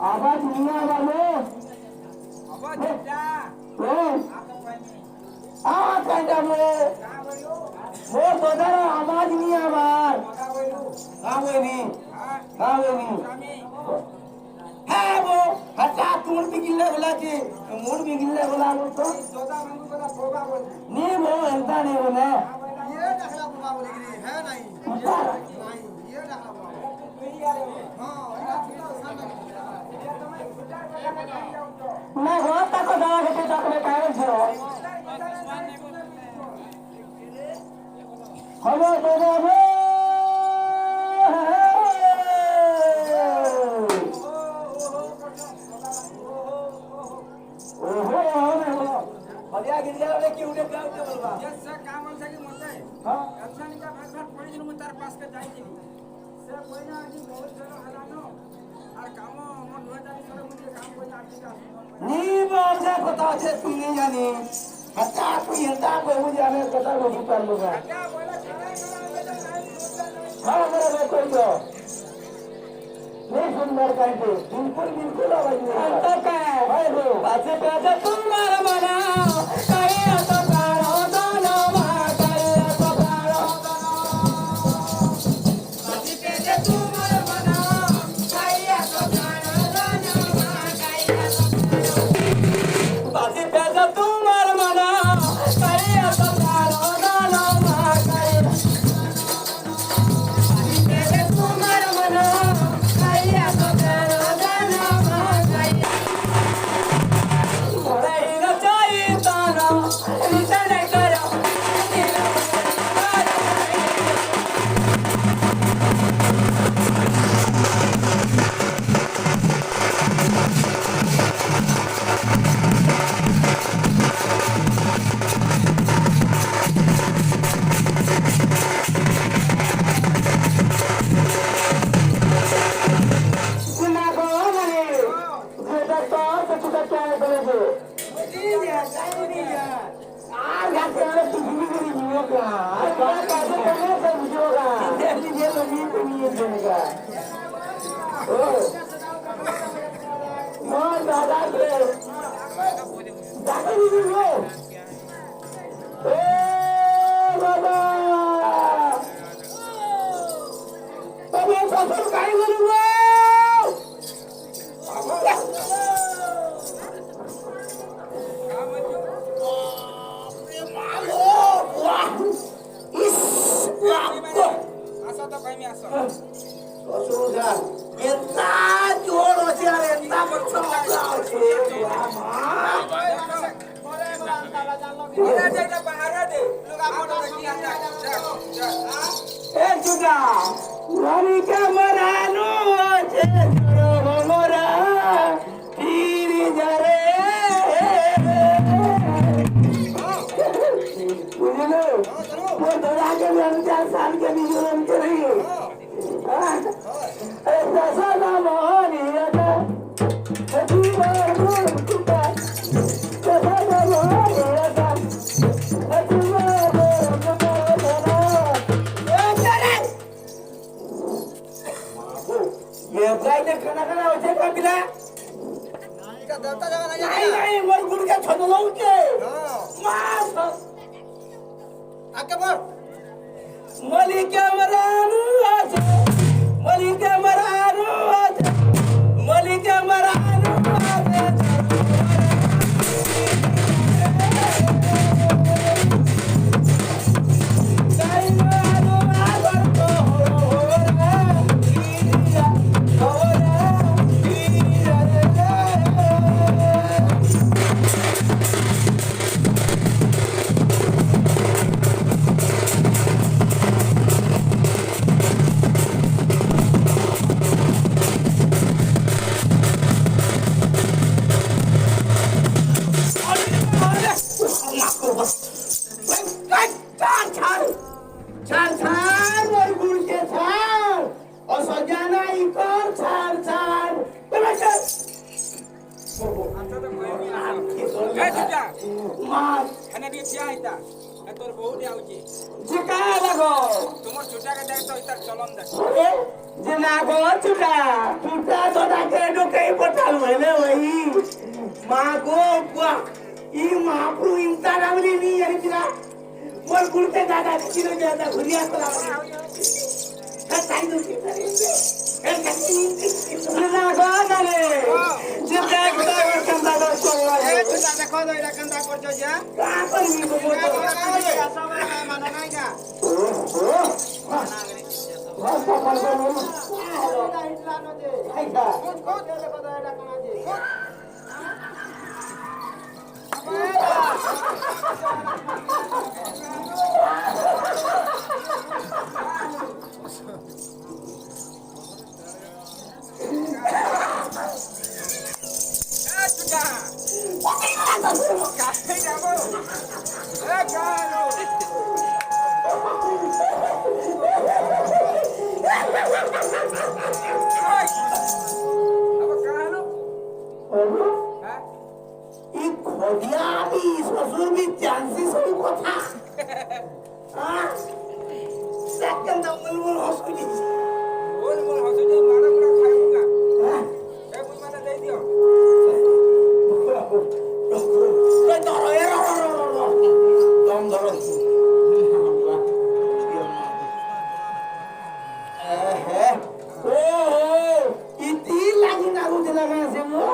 आवाज नहीं आ रहा है वो बदर आवाज नहीं आवाज हाँ वो हटा मूड भी गिल्ले बोला कि मूड भी गिल्ले बोला लो तो नहीं वो ऐसा नहीं बोले ये डखला बुला बोलेगी है नहीं ये डखला मैं बहुत तक को दवा के तक में काहे छो हेलो दोनों बढ़िया गिरजा वाले की उन्हें क्या बोलबा यस सर काम से की मत है हां अच्छा नहीं का भाग पड़ी दिन में तार पास के जाई थी से कोई ना आज बहुत चलो हलानो और काम मन हो जाए सर मुझे काम को आती का नहीं बोल से पता है तू नहीं जानी हटा तू यंदा को मुझे हमें पता को कर लूंगा क्या बोला हां मेरा कोई तो नहीं सुंदर कहते बिल्कुल बिल्कुल आवाज नहीं आता का भाई हो पाछे पे तुम्हारा मना करे तो करो दोनों मां करे तो करो पाछे पे तुम्हारा मना करे तो करो दोनों मां करे तो करो पाछे पे तुम्हारा मना करे तो करो दोनों मां करे पाछे पे तुम्हारा मना का मारी का मरानो आजे जोरो मोरा फिर जरे बुझलो वो धरा के 4 साल के निजुरम करी ऐसा ना मोहनी आता जीवा रोड कुटा ऐसा ना मोहनी आता जीवा रोड कुटा ये गाइड खाना होते का बिना नहीं का देवता जगह नहीं मोर गुड़ के छोड़ लो के मार आके बोल मलिक मरानु आज मलिक मरानु आज मलिक मरानु आज তোর বউ দেওয়াছি जिका लगो তোমার ছোটাকে দেখ তো ইতার চলন দেখ जे नागो चुटा चुटा तो डाके डोके पठाल होले वही मागो बुआ ई महाप्रु इंता रावली नी यानी तिरा मोर गुलते दादा किनो ज्यादा घुरिया तला का टाइम दो के नागो दाले जे देख देख कंदा दो चोला এ ছোটা দেখো তো এটা কান্দা করছো যা का पर मी को बोल মানে নাই গা ससुर भी चांसी सब कथा सेकंड मुलमुल हॉस्पिटल बोल बोल हसुजे मारा मुरा खाऊंगा ए कोई माना दे दियो रे धरो ए दम धरो ओ इती लागी ना गुज लगा से मो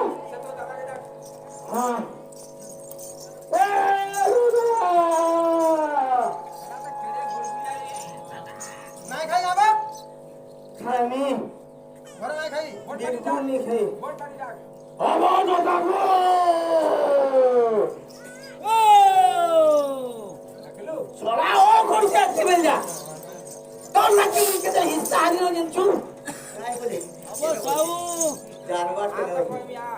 हां নাই খাই যাবা খামি ঘরে নাই খাই बिल्कुल नहीं खाई বড় টানি ডাক आवाज होता है ओ দেখলো छोरा ओ घोड़ी से अच्छी मिल जा तो लकी के तो हिस्सा आनी हो जिंचू काय बोले अब साऊ जानवर আ के কই মিয়া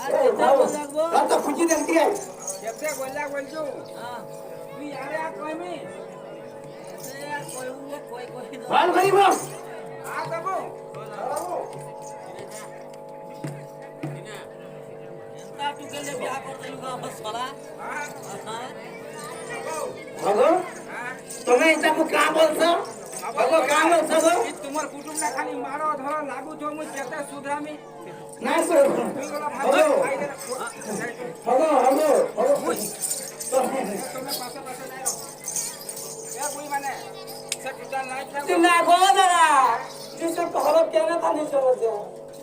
अरे जाओ तो खुशी देखती है কেতে বললা বলছো তুই আরে আ কইমি बाल गरीब আ দেবো हगो तुम्हें इतना को काम बोलছো हगो काम बोलছো गो তোমার কুটুম না খালি মারো ধরো লাগু তো মুই কেতে সুধরামি না কरो তুই গলা ভাই খাই দে हगो हगो তুমি পাশে পাশে নাই রো এ কই মানে সে কিটা নাই খাবো तुम ना गो दादा जिसको कहलो केना था नहीं समझे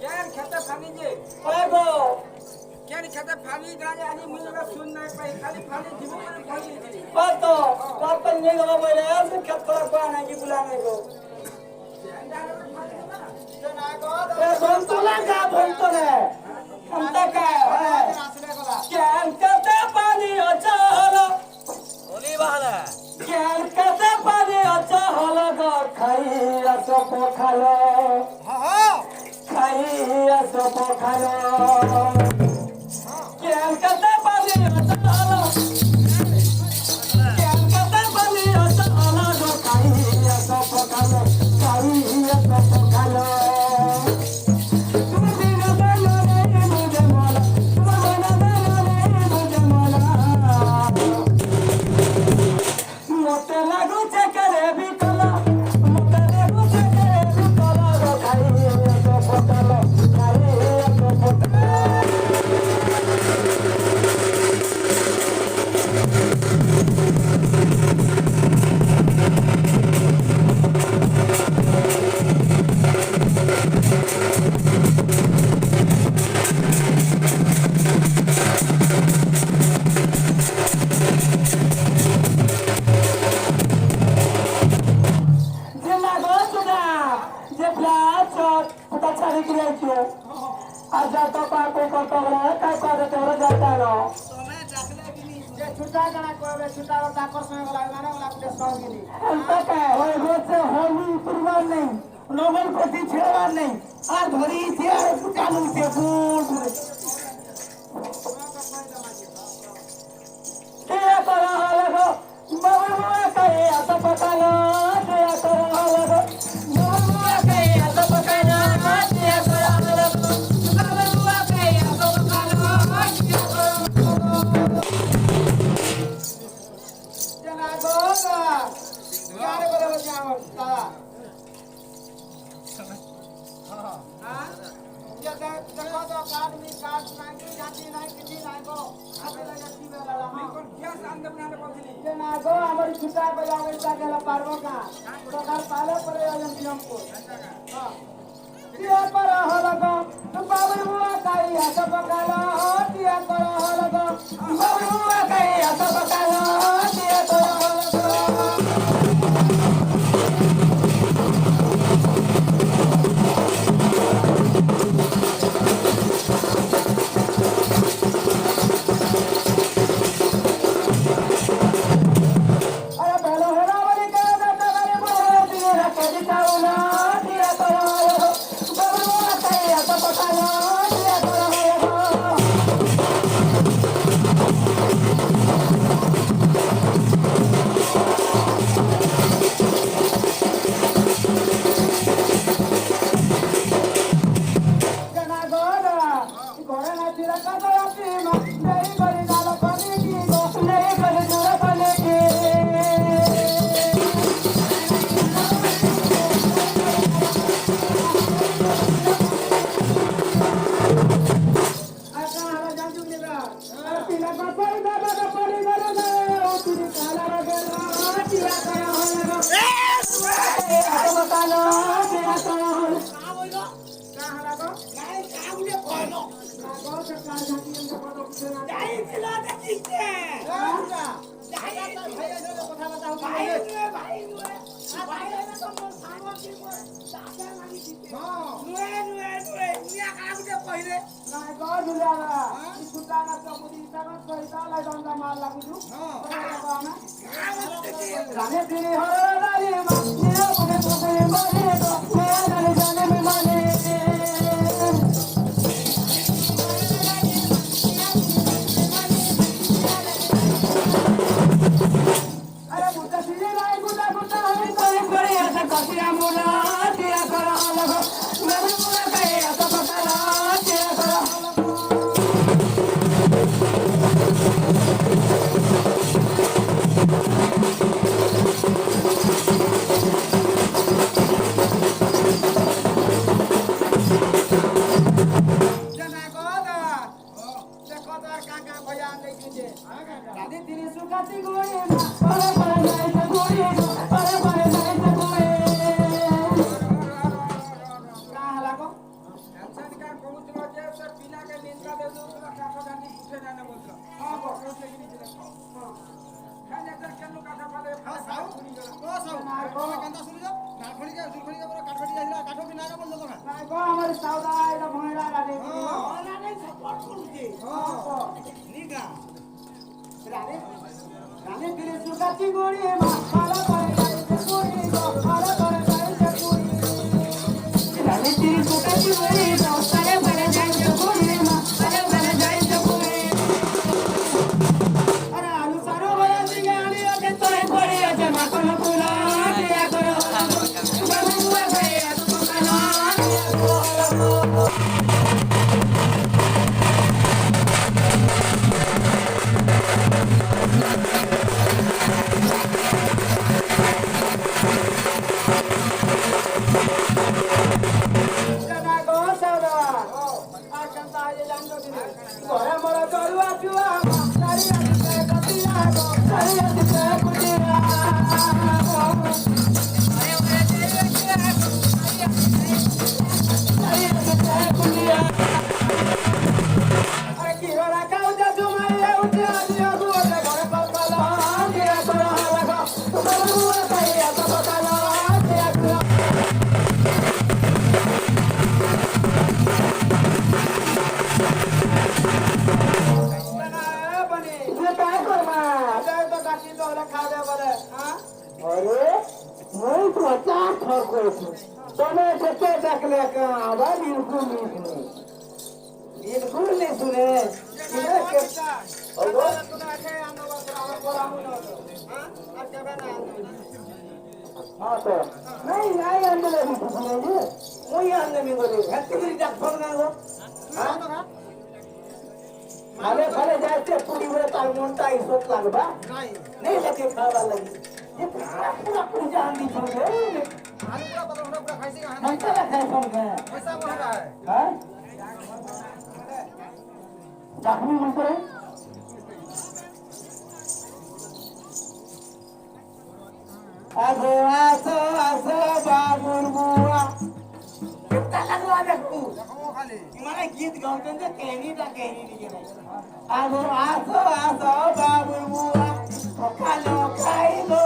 কেন খেতে ফানি যে ओए गो কেন খেতে ফানি গানে আজি মুই লগা শুন নাই পাই খালি ফানি দিব মানে কইলি तो बात नहीं गो बोले ऐसे खतरा को आने की बुलाने को ए सुन तोला का बोलतो रे हमता का क्या करते पानी अच्छा हलो ओली बहला क्या करते पानी अच्छा हलो घर खाई পখালো খাই আছো পখালো কেন কতে পানি আলো কেন কতে পানি আলো খাই আছো পখালো খাই আছো পখালো নবল ক্ষতি ছেড়বার নেই আর ধরি চালু করা হলো বাবা কাই এত পকালো করা হলো বাবা কাই এত পকালো করা হলো বাবা কাই এত পকালো জানা গো यार बरोबर जाओ तारा हां ये देखो तो कार्ड में कार्ड मांगी जाती नहीं किसी नहीं को आगे लगा की वाला मैं कौन क्या शांत बनाने बोलती ये ना गो हमारी छुट्टा बजावे जाके पारबो का तो घर पाले पड़े आजम नियम को हां ये पर होला गो बाबू बुआ काई ऐसा पकाला ये पर होला गो बाबू बुआ काई ऐसा पकाला ये पर होला गो Suka tinguri ma, pala pala, puri, pala pala, puri. अरे मैं तो अच्छा ठोक रही તમે જતો દાખલે આવા બિલકુલ નહીં સુને હા તો નહીં નહીં અંદર સુને હું અંદર નહીં બોલી હત્તી જાક ફોન હા મારે ઘરે જાય છે પૂરી વડે તાર મોટા ઈ સોચ લાગવા નહીં લગે ખાવા લાગી ये पूरा पूजा आंधी छोड़ गए आलू पूरा पता पूरा खाई से हम चला खाए सब गए पैसा बोल रहा है हां जाखनी मन करे आसो आसो बाबुर बुआ कितना लगवा देखू वो खाली मला गीत गावते ते कहनी नहीं आसो आसो आसो बाबुर बुआ खालो खाई लो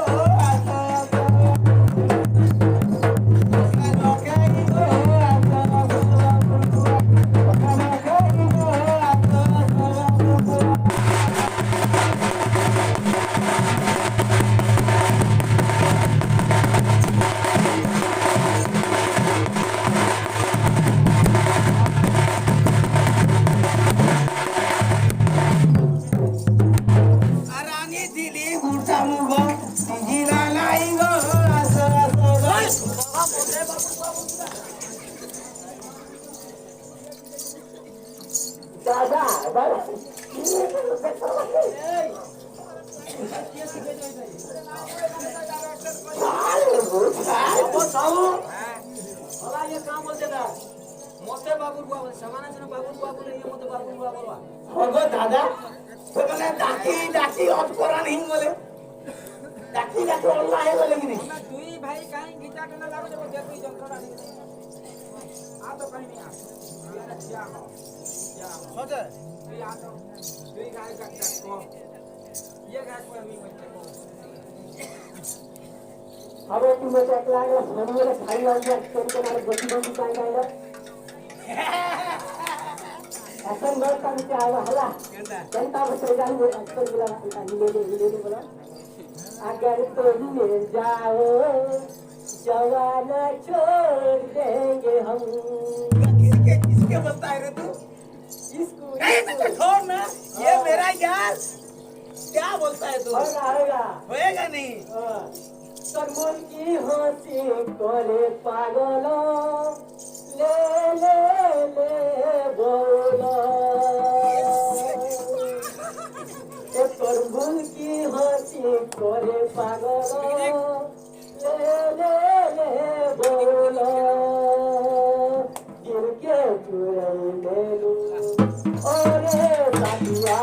दादा डाकी डाकी अटकोरा नहीं बोले डाकी डाकी अल्लाह है बोले कि नहीं दुई भाई काई गीता के ना लागो जब देखई जंत्रणा आ तो कहीं नहीं आ ये क्या हो क्या सोचे ये आ तो दुई गाय का को ये गाय को अभी बच्चे को अब तुम बच्चा लागला सोनू वाला खाई आ गया तो तुम्हारे बच्ची बच्ची काई आएगा ऐसा लोग का क्या आया हला जनता बच्चे जाएंगे अक्सर बोला ले बोला अगर तुम ले जाओ जवान छोड़ देंगे हम किसके बताए रे तू इसको नहीं तो छोड़ ना ये मेरा यार क्या बोलता है तू होएगा नहीं सरमन की हंसी करे पागलो ले ले ले बोलो सरमन की हंसी करे पागलो ले ले ले बोलो गिर के चुराई ले लूं ओरे साथिया